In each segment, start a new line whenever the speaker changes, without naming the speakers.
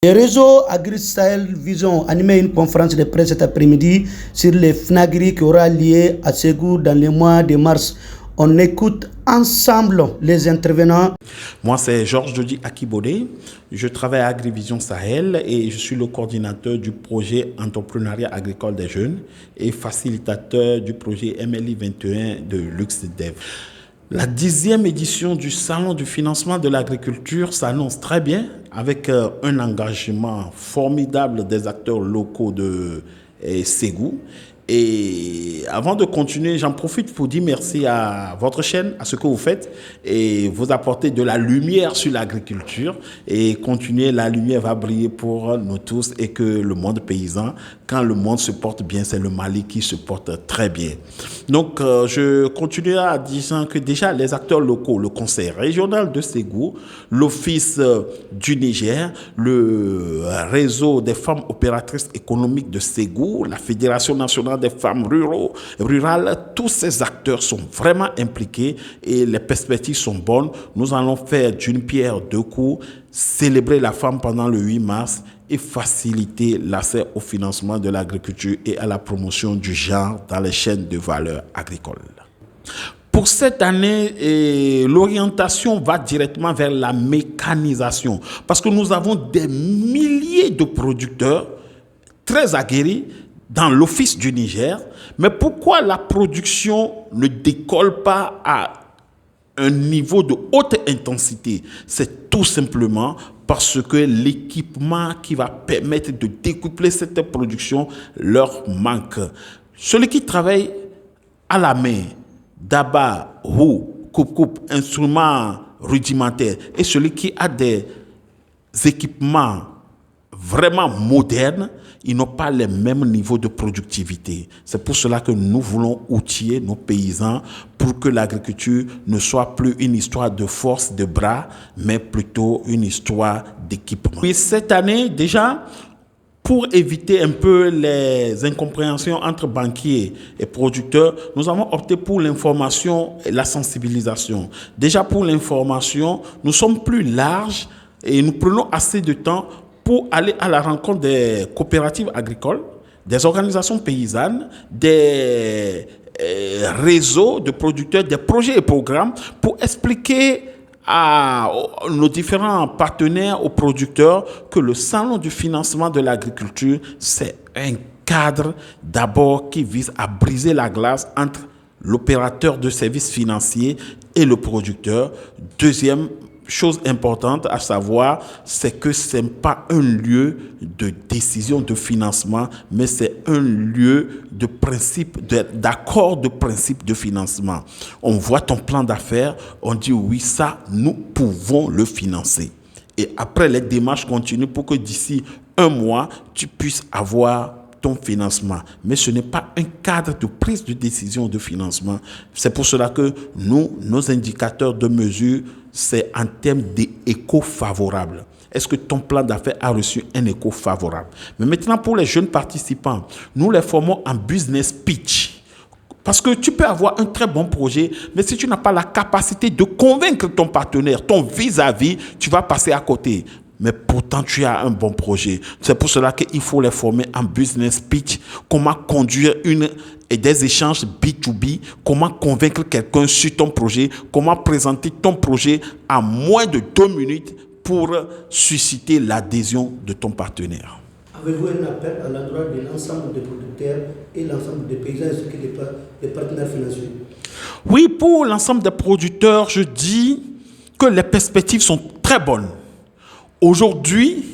Le réseau Agri-Sahel Vision a animé une conférence de presse cet après-midi sur les FNAGRI qui aura lieu à Ségou dans le mois de mars. On écoute ensemble les intervenants.
Moi, c'est Georges Dodi Akibode. Je travaille à Agrivision Sahel et je suis le coordinateur du projet Entrepreneuriat agricole des jeunes et facilitateur du projet MLI 21 de LuxDev. La 10e édition du Salon du financement de l'agriculture s'annonce très bien avec un engagement formidable des acteurs locaux de Ségou. Et avant de continuer, j'en profite pour dire merci à votre chaîne, à ce que vous faites et vous apportez de la lumière sur l'agriculture et continuer, la lumière va briller pour nous tous et que le monde paysan, quand le monde se porte bien, c'est le Mali qui se porte très bien. Donc, je continuerai à dire que déjà les acteurs locaux, le conseil régional de Ségou, l'office du Niger, le réseau des femmes opératrices économiques de Ségou, la Fédération nationale des femmes rurales, tous ces acteurs sont vraiment impliqués et les perspectives sont bonnes. Nous allons faire d'une pierre deux coups, célébrer la femme pendant le 8 mars et faciliter l'accès au financement de l'agriculture et à la promotion du genre dans les chaînes de valeur agricole. Pour cette année, l'orientation va directement vers la mécanisation parce que nous avons des milliers de producteurs très aguerris dans l'office du Niger. Mais pourquoi la production ne décolle pas à un niveau de haute intensité? C'est tout simplement parce que l'équipement qui va permettre de découpler cette production leur manque. Celui qui travaille à la main, d'abat, roue, coupe-coupe, instruments rudimentaires, et celui qui a des équipements vraiment modernes, ils n'ont pas les mêmes niveaux de productivité. C'est pour cela que nous voulons outiller nos paysans pour que l'agriculture ne soit plus une histoire de force de bras, mais plutôt une histoire d'équipement. Et cette année, déjà, pour éviter un peu les incompréhensions entre banquiers et producteurs, nous avons opté pour l'information et la sensibilisation. Déjà pour l'information, nous sommes plus larges et nous prenons assez de temps pour aller à la rencontre des coopératives agricoles, des organisations paysannes, des réseaux de producteurs, des projets et programmes pour expliquer à nos différents partenaires, aux producteurs, que le salon du financement de l'agriculture, c'est un cadre d'abord qui vise à briser la glace entre l'opérateur de services financiers et le producteur. Deuxième chose importante à savoir, c'est que ce n'est pas un lieu de décision de financement, mais c'est un lieu de principe, d'accord de principe de financement. On voit ton plan d'affaires, on dit oui, ça, nous pouvons le financer. Et après, les démarches continuent pour que d'ici un mois, tu puisses avoir ton financement. Mais ce n'est pas un cadre de prise de décision de financement. C'est pour cela que nos indicateurs de mesure, c'est en termes d'écho favorable. Est-ce que ton plan d'affaires a reçu un écho favorable? Mais maintenant, pour les jeunes participants, nous les formons en business pitch. Parce que tu peux avoir un très bon projet, mais si tu n'as pas la capacité de convaincre ton partenaire, ton vis-à-vis, tu vas passer à côté. Mais pourtant, tu as un bon projet. C'est pour cela qu'il faut les former en business pitch, comment conduire des échanges B2B, comment convaincre quelqu'un sur ton projet, comment présenter ton projet en moins de 2 minutes pour susciter l'adhésion de ton partenaire.
Avez-vous un appel à l'endroit de l'ensemble des producteurs et l'ensemble des paysans ainsi que des partenaires financiers?
Oui, pour l'ensemble des producteurs, je dis que les perspectives sont très bonnes. Aujourd'hui,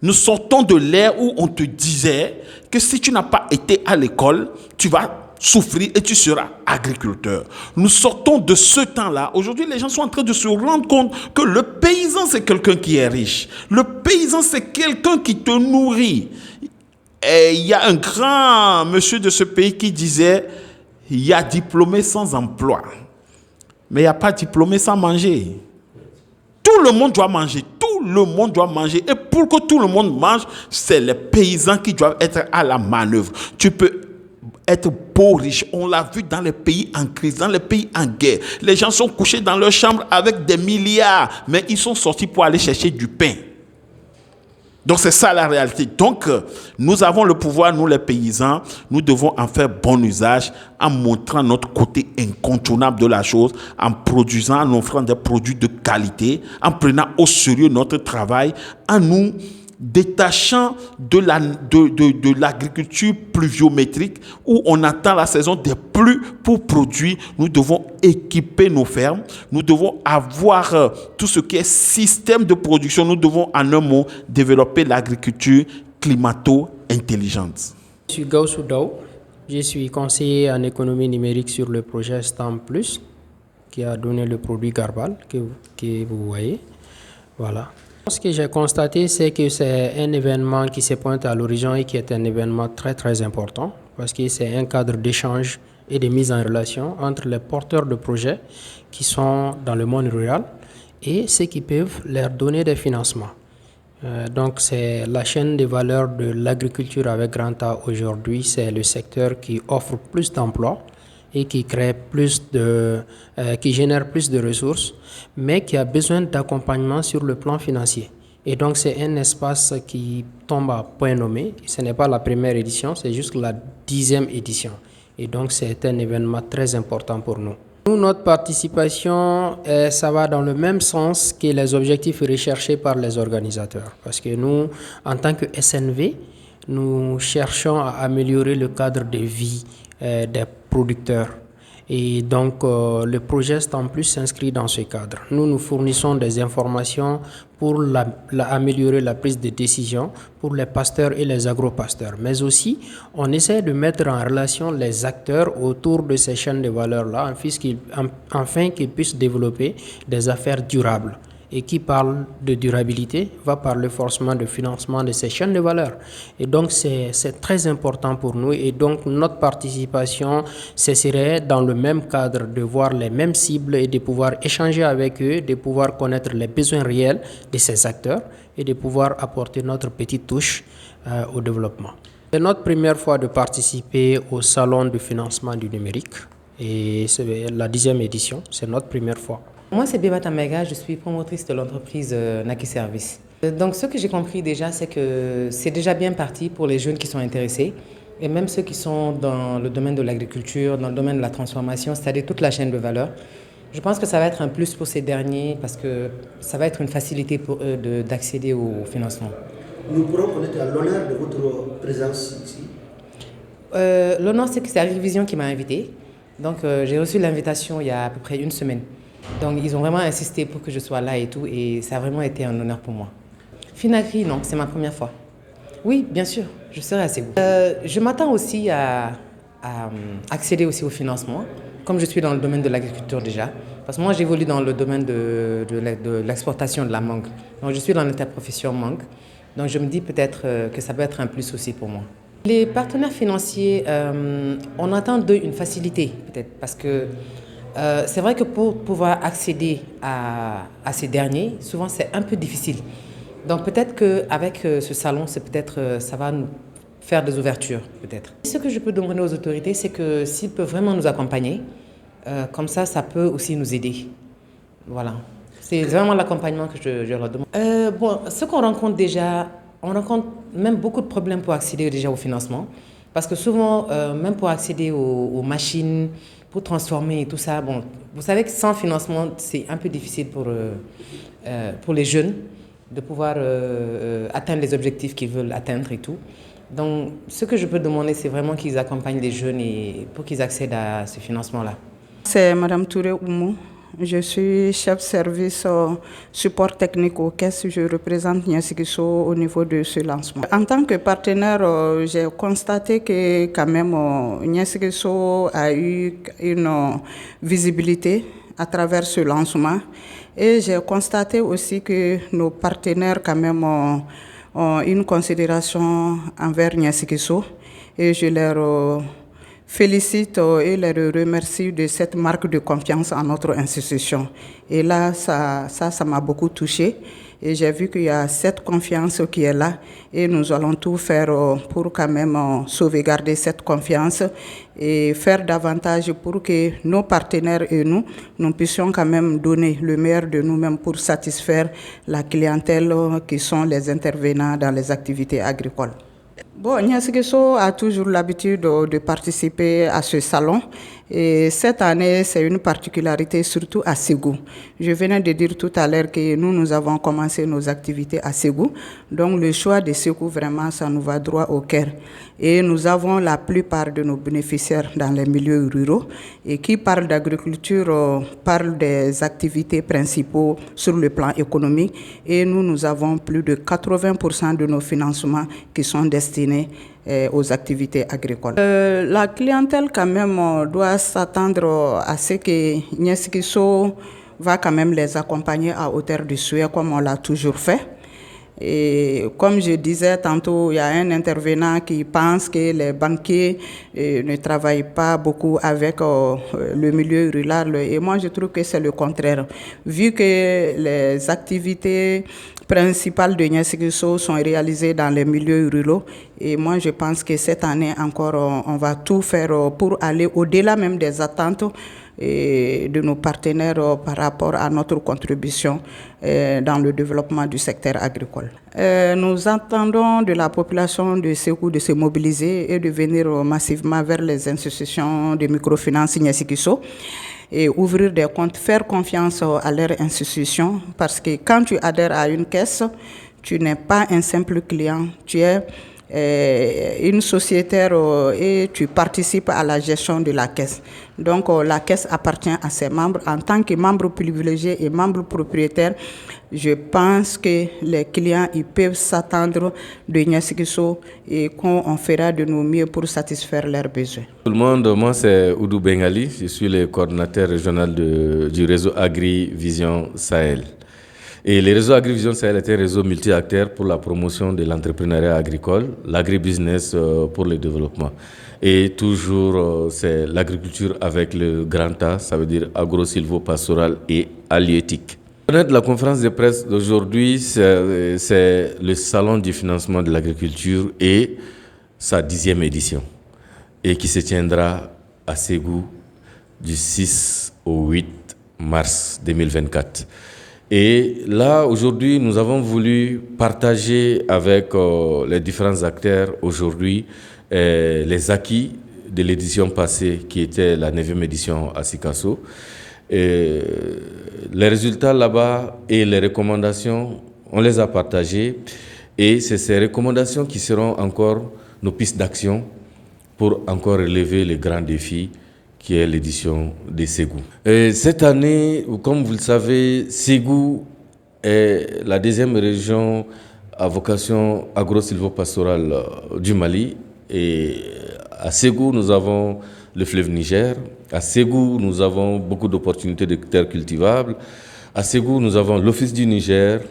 nous sortons de l'ère où on te disait que si tu n'as pas été à l'école, tu vas souffrir et tu seras agriculteur. Nous sortons de ce temps-là. Aujourd'hui, les gens sont en train de se rendre compte que le paysan, c'est quelqu'un qui est riche. Le paysan, c'est quelqu'un qui te nourrit. Et il y a un grand monsieur de ce pays qui disait, il y a diplômé sans emploi, mais il n'y a pas diplômé sans manger. Tout le monde doit manger. Tout le monde doit manger. Et pour que tout le monde mange, c'est les paysans qui doivent être à la manœuvre. Tu peux être beau, riche. On l'a vu dans les pays en crise, dans les pays en guerre. Les gens sont couchés dans leur chambre avec des milliards, mais ils sont sortis pour aller chercher du pain. Donc c'est ça la réalité. Donc nous avons le pouvoir, nous les paysans, nous devons en faire bon usage en montrant notre côté incontournable de la chose, en produisant, en offrant des produits de qualité, en prenant au sérieux notre travail, en nous détachant de l'agriculture pluviométrique où on attend la saison des pluies pour produire. Nous devons équiper nos fermes, nous devons avoir tout ce qui est système de production. Nous devons en un mot développer l'agriculture climato-intelligente.
Je suis Gaussou Dao, je suis conseiller en économie numérique sur le projet STAM Plus qui a donné le produit Garbal que vous voyez. Voilà. Ce que j'ai constaté, c'est que c'est un événement qui se pointe à l'horizon et qui est un événement très très important parce que c'est un cadre d'échange et de mise en relation entre les porteurs de projets qui sont dans le monde rural et ceux qui peuvent leur donner des financements. Donc c'est la chaîne de valeur de l'agriculture avec grand A aujourd'hui, c'est le secteur qui offre plus d'emplois et qui crée qui génère plus de ressources, mais qui a besoin d'accompagnement sur le plan financier. Et donc c'est un espace qui tombe à point nommé. Ce n'est pas la première édition, c'est juste la 10e édition. Et donc c'est un événement très important pour nous. Nous, notre participation, ça va dans le même sens que les objectifs recherchés par les organisateurs. Parce que nous, en tant que SNV, nous cherchons à améliorer le cadre de vie des producteurs. Et donc, le projet STAM Plus s'inscrit dans ce cadre. Nous fournissons des informations pour améliorer la prise de décision pour les pasteurs et les agro-pasteurs. Mais aussi, on essaie de mettre en relation les acteurs autour de ces chaînes de valeur-là, afin qu'ils puissent développer des affaires durables. Et qui parle de durabilité va parler forcément de financement de ces chaînes de valeur. Et donc, c'est très important pour nous. Et donc, notre participation, ce serait dans le même cadre de voir les mêmes cibles et de pouvoir échanger avec eux, de pouvoir connaître les besoins réels de ces acteurs et de pouvoir apporter notre petite touche au développement. C'est notre première fois de participer au Salon du financement du numérique. Et c'est la 10e édition, c'est notre première fois.
Moi, c'est Bébata Mega, je suis promotrice de l'entreprise Naki Service. Donc, ce que j'ai compris déjà, c'est que c'est déjà bien parti pour les jeunes qui sont intéressés, et même ceux qui sont dans le domaine de l'agriculture, dans le domaine de la transformation, c'est-à-dire toute la chaîne de valeur. Je pense que ça va être un plus pour ces derniers parce que ça va être une facilité pour eux d'accéder au financement.
Nous pourrons connaître l'honneur de votre présence ici.
L'honneur, c'est que c'est Agrivision qui m'a invité. Donc, j'ai reçu l'invitation il y a à peu près une semaine. Donc, ils ont vraiment insisté pour que je sois là et tout, et ça a vraiment été un honneur pour moi. Finagri, non, c'est ma première fois. Oui, bien sûr, je serai assez beau. Je m'attends aussi à accéder aussi au financement, comme je suis dans le domaine de l'agriculture déjà. Parce que moi, j'évolue dans le domaine de l'exportation de la mangue. Donc, je suis dans l'interprofession mangue. Donc, je me dis peut-être que ça peut être un plus aussi pour moi. Les partenaires financiers, on attend d'eux une facilité, peut-être, parce que c'est vrai que pour pouvoir accéder à ces derniers, souvent c'est un peu difficile. Donc peut-être qu'avec ce salon, ça va nous faire des ouvertures, peut-être. Ce que je peux demander aux autorités, c'est que s'ils peuvent vraiment nous accompagner, comme ça peut aussi nous aider. Voilà. C'est vraiment l'accompagnement que je leur demande. Ce qu'on rencontre déjà, on rencontre même beaucoup de problèmes pour accéder déjà au financement. Parce que souvent, même pour accéder aux machines, pour transformer et tout ça, bon, vous savez que sans financement, c'est un peu difficile pour les jeunes de pouvoir atteindre les objectifs qu'ils veulent atteindre et tout. Donc, ce que je peux demander, c'est vraiment qu'ils accompagnent les jeunes pour qu'ils accèdent à ce financement-là.
C'est Mme Touré Oumou. Je suis chef service support technique aux caisses. Je représente Niassikiso au niveau de ce lancement. En tant que partenaire, j'ai constaté que quand même Niassikiso a eu une visibilité à travers ce lancement. Et j'ai constaté aussi que nos partenaires quand même ont une considération envers Niassikiso. Et je leur félicite et les remercie de cette marque de confiance en notre institution. Et là, ça m'a beaucoup touchée. Et j'ai vu qu'il y a cette confiance qui est là et nous allons tout faire pour quand même sauvegarder cette confiance et faire davantage pour que nos partenaires et nous puissions quand même donner le meilleur de nous-mêmes pour satisfaire la clientèle qui sont les intervenants dans les activités agricoles. Bon, Niassikiso a toujours l'habitude de participer à ce salon et cette année, c'est une particularité surtout à Ségou. Je venais de dire tout à l'heure que nous avons commencé nos activités à Ségou. Donc le choix de Ségou, vraiment, ça nous va droit au cœur. Et nous avons la plupart de nos bénéficiaires dans les milieux ruraux et qui parlent d'agriculture, parlent des activités principaux sur le plan économique. Et nous avons plus de 80% de nos financements qui sont destinés aux activités agricoles. La clientèle quand même doit s'attendre à ce que Niassikiso va quand même les accompagner à hauteur du souhait comme on l'a toujours fait. Et comme je disais tantôt, il y a un intervenant qui pense que les banquiers ne travaillent pas beaucoup avec le milieu rural. Et moi, je trouve que c'est le contraire. Vu que les activités principales de Niassikiso sont réalisées dans les milieux ruraux, et moi, je pense que cette année encore, on va tout faire pour aller au-delà même des attentes et de nos partenaires par rapport à notre contribution dans le développement du secteur agricole. Nous attendons de la population de Ségou de se mobiliser et de venir massivement vers les institutions de microfinance Niassikiso et ouvrir des comptes, faire confiance à leurs institutions parce que quand tu adhères à une caisse, tu n'es pas un simple client, tu es une sociétaire et tu participes à la gestion de la caisse. Donc la caisse appartient à ses membres. En tant que membre privilégié et membre propriétaire, je pense que les clients ils peuvent s'attendre de Niassikiso et qu'on fera de nos mieux pour satisfaire leurs besoins.
Tout le monde, moi c'est Oudou Bengali, je suis le coordinateur régional du réseau Agri-Vision Sahel. Et le réseau Agri-Vision Sahel est un réseau multi-acteurs pour la promotion de l'entrepreneuriat agricole, l'agribusiness pour le développement. Et toujours, c'est l'agriculture avec le grand A, ça veut dire agro-silvo-pastoral et halieutique. La conférence de presse d'aujourd'hui, c'est le salon du financement de l'agriculture et sa 10e édition, et qui se tiendra à Ségou du 6 au 8 mars 2024. Et là, aujourd'hui, nous avons voulu partager avec les différents acteurs aujourd'hui les acquis de l'édition passée, qui était la 9e édition à Sikasso. Et les résultats là-bas et les recommandations, on les a partagés. Et c'est ces recommandations qui seront encore nos pistes d'action pour encore relever les grands défis qui est l'édition de Ségou. Et cette année, comme vous le savez, Ségou est la 2e région à vocation agro-silvopastorale du Mali. Et à Ségou, nous avons le fleuve Niger. À Ségou, nous avons beaucoup d'opportunités de terres cultivables. À Ségou, nous avons l'Office du Niger,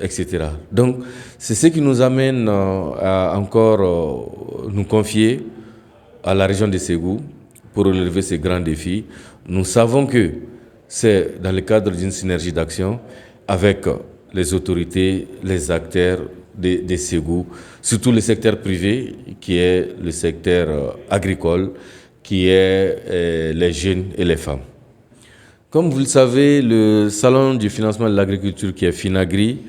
etc. Donc, c'est ce qui nous amène à encore nous confier à la région de Ségou pour relever ces grands défis. Nous savons que c'est dans le cadre d'une synergie d'action avec les autorités, les acteurs de Ségou, surtout le secteur privé qui est le secteur agricole, qui est les jeunes et les femmes. Comme vous le savez, le salon du financement de l'agriculture qui est Finagri,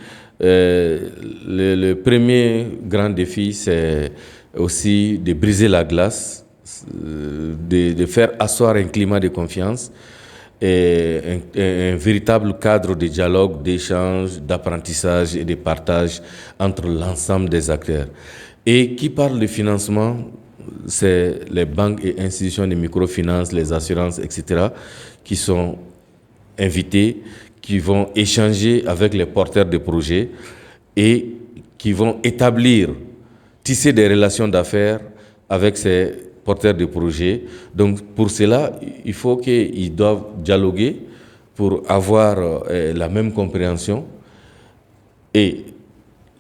le premier grand défi, c'est aussi de briser la glace, de faire asseoir un climat de confiance et un véritable cadre de dialogue, d'échange, d'apprentissage et de partage entre l'ensemble des acteurs. Et qui parle de financement, c'est les banques et institutions de microfinance, les assurances, etc., qui sont invités, qui vont échanger avec les porteurs de projets et qui vont tisser des relations d'affaires avec ces porteurs de projets. Donc pour cela, il faut qu'ils doivent dialoguer pour avoir la même compréhension et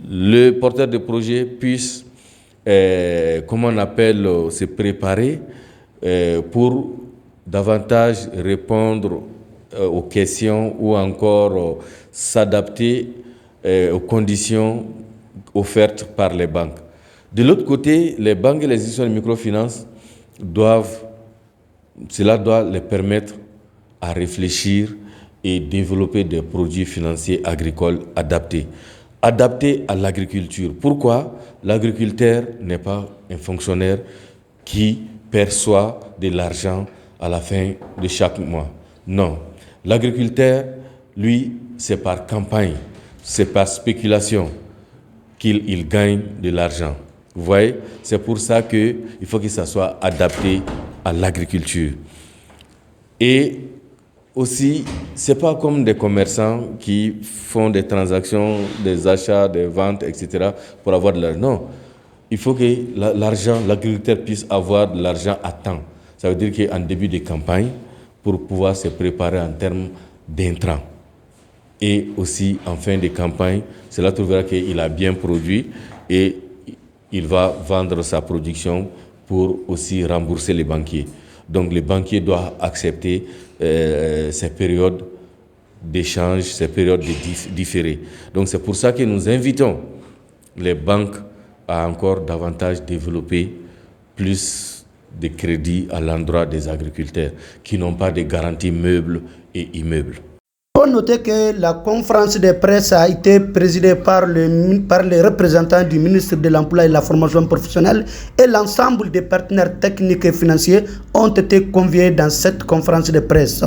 le porteur de projet puisse, se préparer pour davantage répondre aux questions ou encore s'adapter aux conditions offertes par les banques. De l'autre côté, les banques et les institutions de microfinance cela doit les permettre à réfléchir et développer des produits financiers agricoles adaptés à l'agriculture. Pourquoi? L'agriculteur n'est pas un fonctionnaire qui perçoit de l'argent à la fin de chaque mois. Non. L'agriculteur, lui, c'est par campagne, c'est par spéculation qu'il gagne de l'argent. Vous voyez? C'est pour ça qu'il faut que ça soit adapté à l'agriculture. Et aussi, ce n'est pas comme des commerçants qui font des transactions, des achats, des ventes, etc. pour avoir de l'argent. Non, il faut que l'agriculteur puisse avoir de l'argent à temps. Ça veut dire qu'en début de campagne, pour pouvoir se préparer en termes d'intrants. Et aussi en fin de campagne, cela trouvera qu'il a bien produit et il va vendre sa production pour aussi rembourser les banquiers. Donc les banquiers doivent accepter ces périodes d'échange, ces périodes différées. Donc c'est pour ça que nous invitons les banques à encore davantage développer plus de crédits à l'endroit des agriculteurs qui n'ont pas de garantie meubles et immeubles.
Il faut noter que la conférence de presse a été présidée par les représentants du ministre de l'Emploi et de la Formation professionnelle et l'ensemble des partenaires techniques et financiers ont été conviés dans cette conférence de presse.